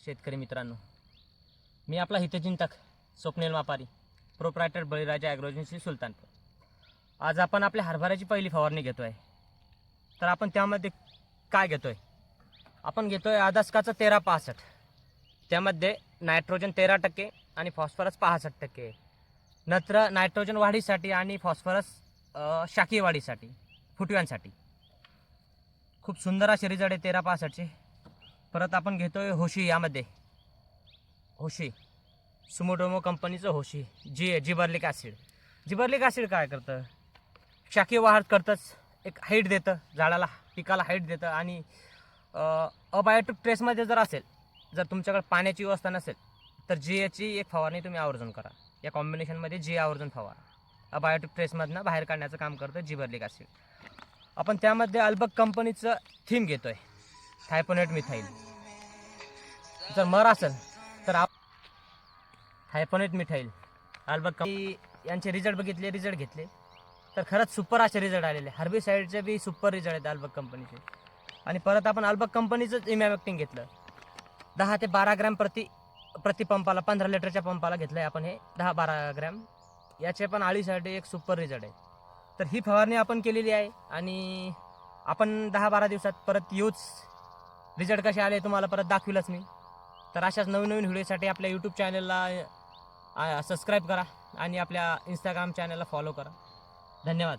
शेतकरी मित्रांनो, मी आपला हितचिंतक स्वप्नील मापारी, प्रोप्रायटर बळीराजा ॲग्रोएजन्सी सुलतानपूर. आज आपण आपल्या हरभऱ्याची पहिली फवारणी घेतोय. तर आपण त्यामध्ये काय घेतोय? आपण घेतोय आदास्काचं 1365. त्यामध्ये नायट्रोजन 13% आणि फॉस्फरस 65%. नत्र नायट्रोजन वाढीसाठी आणि फॉस्फरस शाखीय वाढीसाठी, फुटव्यांसाठी. खूप सुंदर असे रिझल्ट आहे 1365चे. परत आपण घेतोय होशी. यामध्ये होशी सुमोटोमो कंपनीचं होशी जिबर्लिक ॲसिड. जिबर्लिक ॲसिड काय करतं? शाखीय वाढ करतंच, एक हाईट देतं झाडाला, पिकाला हाईट देतं. आणि अबायोटिक ट्रेसमध्ये जर असेल, जर तुमच्याकडे पाण्याची व्यवस्था नसेल तर जीएची एक फवारणी तुम्ही आवर्जून करा. या कॉम्बिनेशनमध्ये जी आवर्जून फवारा. अबायोटिक ट्रेसमधनं बाहेर काढण्याचं काम करतं जिबर्लिक ॲसिड. आपण त्यामध्ये अल्बक कंपनीचं थीम घेतोय, थायपोनेट मिथाईल. जर मर असेल तर थायपोनेट मिथाईल अल्बक कंपनी यांचे रिझल्ट घेतले तर खरंच सुपर असे रिझल्ट आलेले. हर्बिसाईडचे बी सुपर रिझल्ट आहेत अल्बक कंपनीचे. आणि परत आपण अल्बक कंपनीचंच इमॅमेक्टिंग घेतलं. 10 ते 12 ग्रॅम प्रति पंपाला, 15 लिटरच्या पंपाला घेतलं आहे आपण हे 10-12 ग्रॅम. याचे पण अळीसाठी एक सुपर रिझल्ट आहे. तर ही फवारणी आपण केलेली आहे आणि आपण 10-12 दिवसात परत येऊच. रिझल्ट कसे आले तुम्हाला परत दाखविलंच मी. तर अशाच नवीन व्हिडिओसाठी आपल्या यूट्यूब चॅनलला सबस्क्राईब करा आणि आपल्या इंस्टाग्राम चॅनलला फॉलो करा. धन्यवाद.